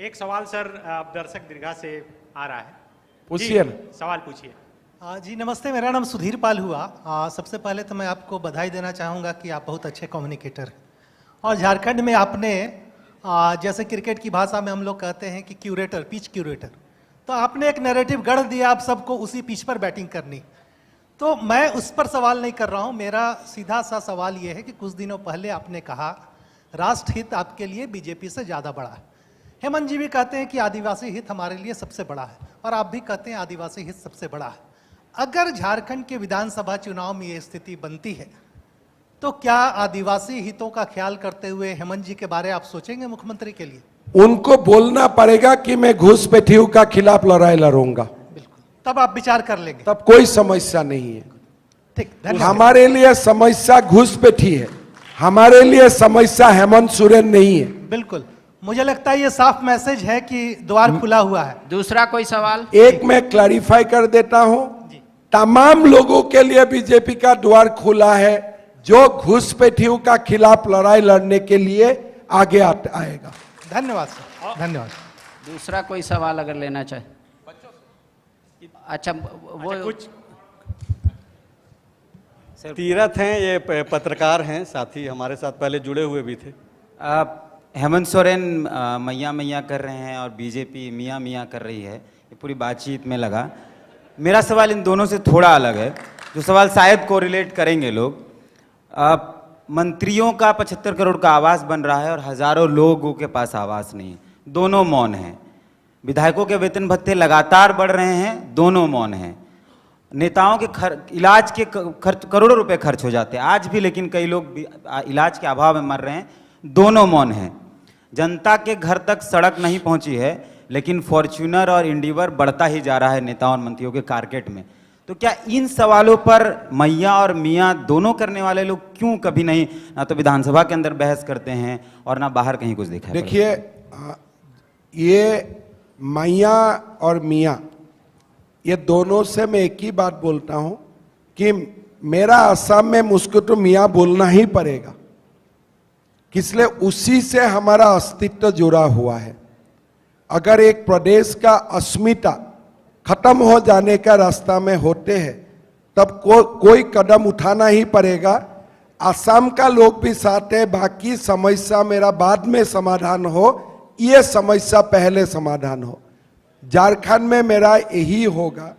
एक सवाल सर दर्शक दीर्घा से आ रहा है, पूछिए जी, ना। सवाल पूछिए। जी नमस्ते, मेरा नाम सुधीर पाल हुआ। सबसे पहले तो मैं आपको बधाई देना चाहूँगा कि आप बहुत अच्छे कम्युनिकेटर हैं और झारखंड में आपने जैसे क्रिकेट की भाषा में हम लोग कहते हैं कि क्यूरेटर, पिच क्यूरेटर, तो आपने एक नैरेटिव गढ़ दिया आप सबको उसी पिच पर बैटिंग करनी। तो मैं उस पर सवाल नहीं कर रहा हूँ, मेरा सीधा सा सवाल ये है कि कुछ दिनों पहले आपने कहा राष्ट्र हित आपके लिए बीजेपी से ज़्यादा बड़ा है। हेमंत जी भी कहते हैं कि आदिवासी हित हमारे लिए सबसे बड़ा है और आप भी कहते हैं आदिवासी हित सबसे बड़ा है। अगर झारखंड के विधानसभा चुनाव में ये स्थिति बनती है तो क्या आदिवासी हितों का ख्याल करते हुए हेमंत जी के बारे आप सोचेंगे मुख्यमंत्री के लिए? उनको बोलना पड़ेगा कि मैं घुसपैठियों का खिलाफ लड़ाई लड़ूंगा, बिल्कुल, तब आप विचार कर लेंगे। तब कोई समस्या नहीं है। ठीक, धन्यवाद। हमारे लिए समस्या घुसपैठी है, हमारे लिए समस्या हेमंत सोरेन नहीं है। बिल्कुल, मुझे लगता है ये साफ मैसेज है कि द्वार खुला हुआ है। दूसरा कोई सवाल? एक मैं क्लैरिफाई कर देता हूं, तमाम लोगों के लिए बीजेपी का द्वार खुला है जो घुसपैठियों का खिलाफ लड़ाई लड़ने के लिए आगे आएगा। धन्यवाद सर, धन्यवाद। दूसरा कोई सवाल अगर लेना चाहे? अच्छा, वो कुछ तीरथ हैं, ये पत्रकार हैं, साथी हमारे साथ पहले जुड़े हुए भी थे। हेमंत सोरेन मैया मैया कर रहे हैं और बीजेपी मियाँ मियाँ कर रही है, ये पूरी बातचीत में लगा। मेरा सवाल इन दोनों से थोड़ा अलग है, जो सवाल शायद कोरिलेट करेंगे लोग। मंत्रियों का 75 करोड़ का आवास बन रहा है और हजारों लोगों के पास आवास नहीं है, दोनों मौन हैं। विधायकों के वेतन भत्ते लगातार बढ़ रहे हैं, दोनों मौन हैं। नेताओं के इलाज के खर्च करोड़ों रुपए खर्च हो जाते हैं आज भी, लेकिन कई लोग इलाज के अभाव में मर रहे हैं, दोनों मौन हैं। जनता के घर तक सड़क नहीं पहुंची है, लेकिन फॉर्च्यूनर और इंडिवर बढ़ता ही जा रहा है नेताओं और मंत्रियों के कारकेट में। तो क्या इन सवालों पर मैया और मियाँ दोनों करने वाले लोग क्यों कभी नहीं, ना तो विधानसभा के अंदर बहस करते हैं और ना बाहर कहीं कुछ देखा है? देखिए, ये मैया और मियाँ, ये दोनों से मैं एक ही बात बोलता हूं कि मेरा असम में मुझको तो मियाँ बोलना ही पड़ेगा, इसलिए उसी से हमारा अस्तित्व जुड़ा हुआ है। अगर एक प्रदेश का अस्मिता खत्म हो जाने का रास्ता में होते हैं तब कोई कदम उठाना ही पड़ेगा। असम का लोग भी साथ है, बाकी समस्या मेरा बाद में समाधान हो, ये समस्या पहले समाधान हो। झारखंड में मेरा यही होगा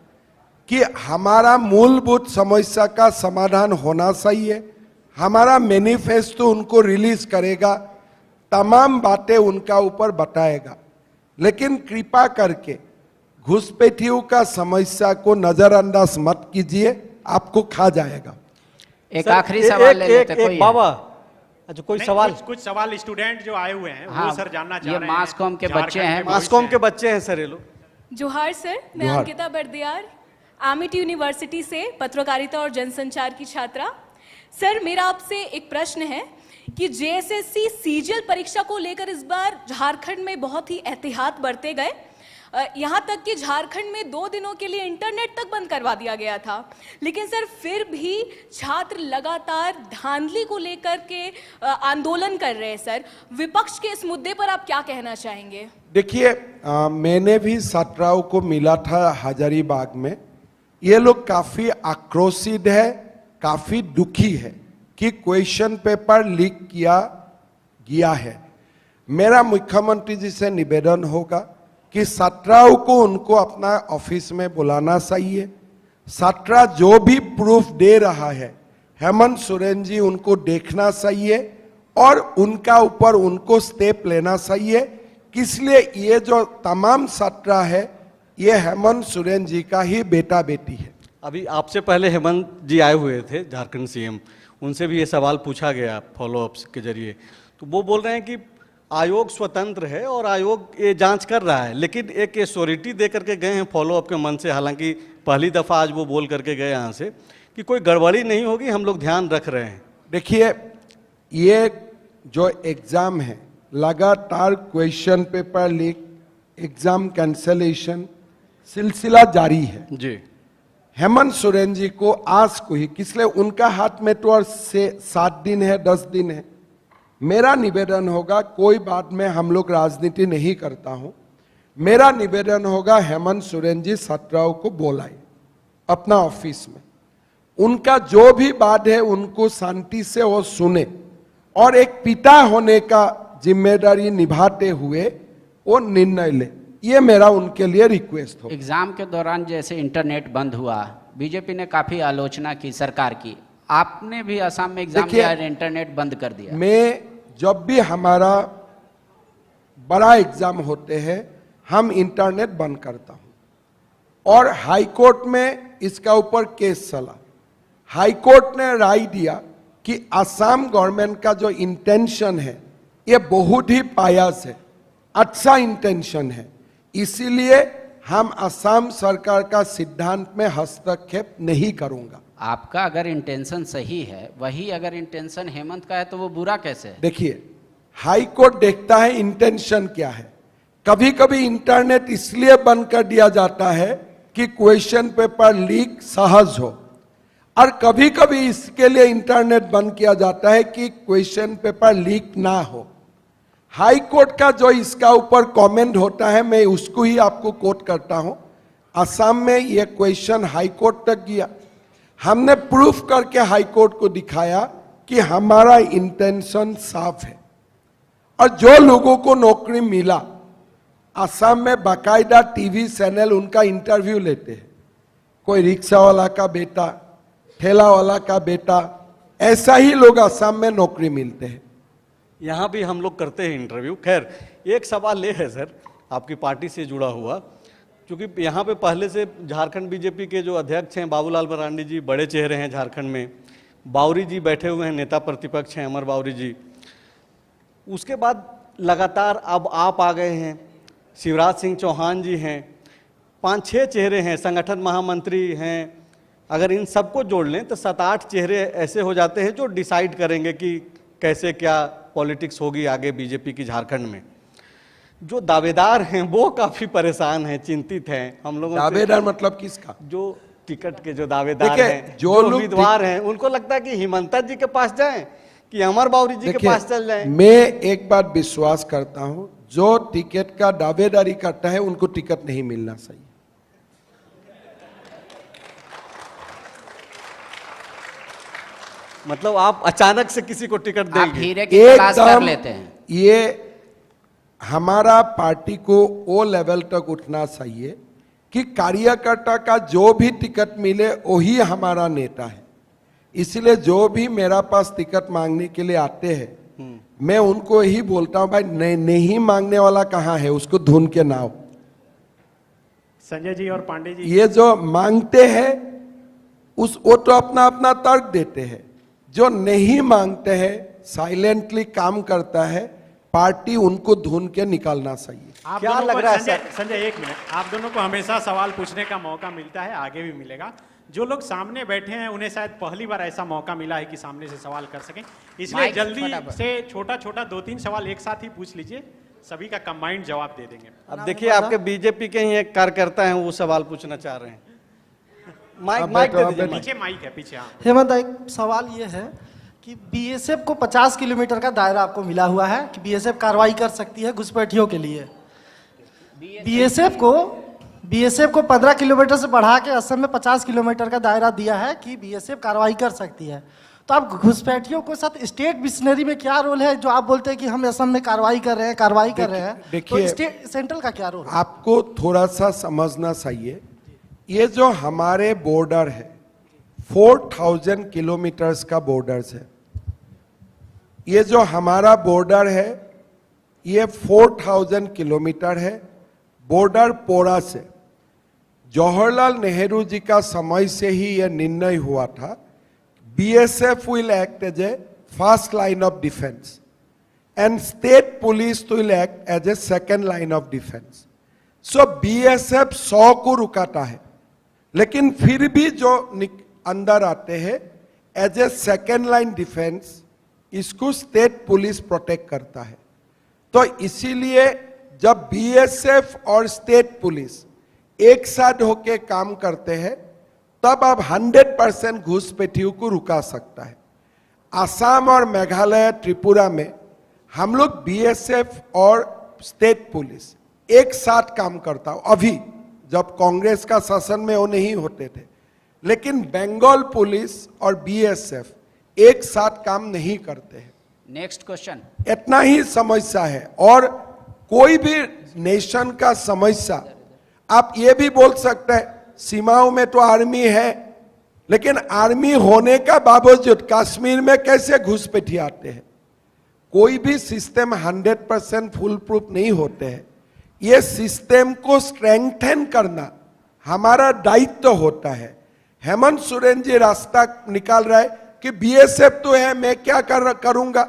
कि हमारा मूलभूत समस्या का समाधान होना चाहिए। हमारा मैनिफेस्टो उनको रिलीज करेगा, तमाम बातें उनका ऊपर बताएगा, लेकिन कृपा करके घुसपैठियों का समस्या को नजरअंदाज मत कीजिए, आपको खा जाएगा। एक आखिरी सवाल ले लेते कोई है? बाबा, अच्छा कोई नहीं, सवाल? कुछ सवाल स्टूडेंट जो आए हुए हैं हाँ, वो सर जानना चाह ये रहे हैं। मास कॉम के झारखंड बच्चे हैं। के मास कॉम के बच्चे हैं सर ये लोग। जोहार सर, मैं जोहार। अंकिता बर्दियार, आमिट यूनिवर्सिटी से पत्रकारिता और जनसंचार की छात्रा। सर, मेरा आपसे एक प्रश्न है कि जेएसएससी सीजीएल परीक्षा को लेकर इस बार झारखंड में बहुत ही एहतियात बरते गए। यहाँ तक कि झारखंड में 2 दिनों के लिए इंटरनेट तक बंद करवा दिया गया था, लेकिन सर फिर भी छात्र लगातार धांधली को लेकर के आंदोलन कर रहे हैं। सर, विपक्ष के इस मुद्दे पर आप क्या कहना चाहेंगे? देखिए, मैंने भी छात्राओं को मिला था हजारीबाग में। ये लोग काफी आक्रोशित है, काफी दुखी है कि क्वेश्चन पेपर लीक किया गया है। मेरा मुख्यमंत्री जी से निवेदन होगा कि छात्राओं को उनको अपना ऑफिस में बुलाना चाहिए। छात्रा जो भी प्रूफ दे रहा है हेमंत सोरेन जी उनको देखना चाहिए और उनका ऊपर उनको स्टेप लेना चाहिए। इसलिए ये जो तमाम छात्रा है ये हेमंत सोरेन जी का ही बेटा बेटी है। अभी आपसे पहले हेमंत जी आए हुए थे, झारखंड सीएम, उनसे भी ये सवाल पूछा गया फॉलोअप्स के जरिए, तो वो बोल रहे हैं कि आयोग स्वतंत्र है और आयोग ये जांच कर रहा है, लेकिन एक एश्योरिटी दे करके गए हैं फॉलो अप के मन से। हालांकि पहली दफ़ा आज वो बोल करके गए यहाँ से कि कोई गड़बड़ी नहीं होगी, हम लोग ध्यान रख रहे हैं। देखिए, ये जो एग्जाम है, लगातार question paper leak, exam cancellation सिलसिला जारी है जी। हेमंत सोरेन जी को आज को ही, इसलिए उनका हाथ में तो और से 7 दिन है, 10 दिन है। मेरा निवेदन होगा, कोई बात में हम लोग राजनीति नहीं करता हूं, मेरा निवेदन होगा हेमंत सोरेन जी 17 को बुलाए अपना ऑफिस में, उनका जो भी बात है उनको शांति से वो सुने और एक पिता होने का जिम्मेदारी निभाते हुए वो निर्णय ले। ये मेरा उनके लिए रिक्वेस्ट हो। एग्जाम के दौरान जैसे इंटरनेट बंद हुआ, बीजेपी ने काफी आलोचना की सरकार की, आपने भी असम में एग्जाम दिया, इंटरनेट बंद कर दिया। मैं जब भी हमारा बड़ा एग्जाम होते हैं हम इंटरनेट बंद करता हूं और हाई कोर्ट में इसका ऊपर केस चला। हाई कोर्ट ने राय दिया कि असम गवर्नमेंट का जो इंटेंशन है ये बहुत ही पायस है, अच्छा इंटेंशन है, इसीलिए हम असम सरकार का सिद्धांत में हस्तक्षेप नहीं करूंगा। आपका अगर इंटेंशन सही है, वही अगर इंटेंशन हेमंत का है तो वो बुरा कैसे है? देखिए, हाई कोर्ट देखता है इंटेंशन क्या है। कभी कभी इंटरनेट इसलिए बंद कर दिया जाता है कि क्वेश्चन पेपर लीक सहज हो, और कभी कभी इसके लिए इंटरनेट बंद किया जाता है कि क्वेश्चन पेपर लीक ना हो। हाई कोर्ट का जो इसका ऊपर कमेंट होता है, मैं उसको ही आपको कोट करता हूं। असम में यह क्वेश्चन हाई कोर्ट तक गया, हमने प्रूफ करके हाई कोर्ट को दिखाया कि हमारा इंटेंशन साफ है, और जो लोगों को नौकरी मिला, असम में बाकायदा टीवी चैनल उनका इंटरव्यू लेते हैं। कोई रिक्शा वाला का बेटा, ठेला वाला का बेटा, ऐसा ही लोग असम में नौकरी मिलते हैं। यहाँ भी हम लोग करते हैं इंटरव्यू। खैर, एक सवाल ये है सर, आपकी पार्टी से जुड़ा हुआ, क्योंकि यहाँ पे पहले से झारखंड बीजेपी के जो अध्यक्ष हैं बाबूलाल मरांडी जी बड़े चेहरे हैं झारखंड में, बावरी जी बैठे हुए हैं, नेता प्रतिपक्ष हैं अमर बावरी जी, उसके बाद लगातार अब आप आ गए हैं, शिवराज सिंह चौहान जी हैं, 5-6 चेहरे हैं, संगठन महामंत्री हैं। अगर इन सबको जोड़ लें तो 7-8 चेहरे ऐसे हो जाते हैं जो डिसाइड करेंगे कि कैसे क्या पॉलिटिक्स होगी आगे बीजेपी की झारखंड में। जो दावेदार हैं वो काफी परेशान हैं, चिंतित हैं हम लोगों। दावेदार मतलब किसका? जो टिकट के जो दावेदार हैं, जो उम्मीदवार हैं, उनको लगता है कि हिमंता जी के पास जाएं कि अमर बावरी जी के पास चल जाएं। मैं एक बात विश्वास करता हूं, जो टिकट का दावेदारी करता है उनको टिकट नहीं मिलना चाहिए। मतलब आप अचानक से किसी को टिकट देंगे? आप हीरे की तलाश कर लेते हैं। ये हमारा पार्टी को वो लेवल तक उठना चाहिए कि कार्यकर्ता का जो भी टिकट मिले वही हमारा नेता है। इसलिए जो भी मेरा पास टिकट मांगने के लिए आते हैं, मैं उनको यही बोलता हूं, भाई नहीं मांगने वाला कहां है, उसको ढूंढ के लाओ। संजय जी और पांडे जी, ये जो मांगते हैं वो तो अपना अपना तर्क देते हैं, जो नहीं मांगते हैं साइलेंटली काम करता है, पार्टी उनको ढूंढ के निकालना चाहिए। आप क्या दोनों लग को- रहा है संजय एक मिनट, आप दोनों को हमेशा सवाल पूछने का मौका मिलता है, आगे भी मिलेगा। जो लोग सामने बैठे हैं उन्हें शायद पहली बार ऐसा मौका मिला है कि सामने से सवाल कर सकें, इसलिए माइक जल्दी फटाफट। से छोटा 2-3 सवाल एक साथ ही पूछ लीजिए, सभी का कंबाइंड जवाब दे देंगे। अब देखिए, आपके बीजेपी के ही एक कार्यकर्ता हैं, वो सवाल पूछना चाह रहे हैं। माइक अब माइक दे बैठो, दीजिए। पीछे माइक है, पीछे। हाँ, हेमंत, एक सवाल ये है कि बीएसएफ को 50 किलोमीटर का दायरा आपको मिला हुआ है कि बीएसएफ कार्रवाई कर सकती है घुसपैठियों के लिए। बीएसएफ को 15 किलोमीटर से बढ़ा के असम में 50 किलोमीटर का दायरा दिया है कि बीएसएफ कार्रवाई कर सकती है। तो आप घुसपैठियों के साथ स्टेट मिशनरी में क्या रोल है, जो आप बोलते हैं कि हम असम में कार्रवाई कर रहे हैं, देखिए, तो स्टेट सेंट्रल का क्या रोल है? आपको थोड़ा सा समझना चाहिए, ये जो हमारे बॉर्डर है 4000 किलोमीटर्स का बॉर्डर्स है। ये जो हमारा बॉर्डर है ये 4000 किलोमीटर है। बॉर्डर पोरा से जवाहरलाल नेहरू जी का समय से ही यह निर्णय हुआ था, BSF will act as a first line of defence. and state police will act as a second line of defense. So BSF 100 को रुकाता है, लेकिन फिर भी जो अंदर आते हैं as a second line defence, इसको स्टेट पुलिस प्रोटेक्ट करता है। तो इसीलिए जब बीएसएफ और स्टेट पुलिस एक साथ होके काम करते हैं, तब आप 100% घुसपैठियों को रुका सकता है। असम और मेघालय, त्रिपुरा में हम लोग बीएसएफ और स्टेट पुलिस एक साथ काम करता हूं। अभी जब कांग्रेस का शासन में वो नहीं होते थे, लेकिन बंगाल पुलिस और बीएसएफ एक साथ काम नहीं करते हैं। Next question. इतना ही समस्या है। और कोई भी नेशन का समस्या, आप ये भी बोल सकते हैं सीमाओं में तो आर्मी है, लेकिन आर्मी होने का बावजूद कश्मीर में कैसे घुसपैठी आते हैं? कोई भी सिस्टम 100% फुल प्रूफ नहीं होते हैं। ये सिस्टम को स्ट्रेंथन करना हमारा दायित्व होता है। हेमंत सोरेन जी रास्ता निकाल रहा है कि बीएसएफ तो है, मैं क्या करूंगा,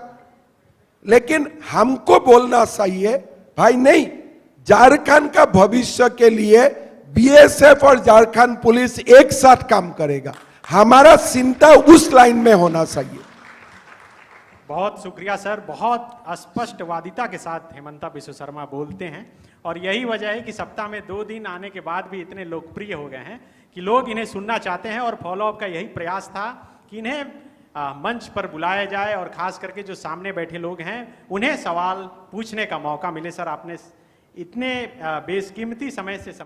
लेकिन हमको बोलना चाहिए भाई नहीं, झारखंड का भविष्य के लिए बीएसएफ और झारखंड पुलिस एक साथ काम करेगा। हमारा चिंता उस लाइन में होना चाहिए। बहुत शुक्रिया सर, बहुत स्पष्टवादिता के साथ हेमंता बिश्व शर्मा बोलते हैं, और यही वजह है कि सप्ताह में 2 दिन आने के बाद भी इतने लोकप्रिय हो गए हैं कि लोग इन्हें सुनना चाहते हैं। और फॉलोअप का यही प्रयास था कि इन्हें मंच पर बुलाया जाए और खास करके जो सामने बैठे लोग हैं उन्हें सवाल पूछने का मौका मिले। सर, आपने इतने बेशकीमती समय से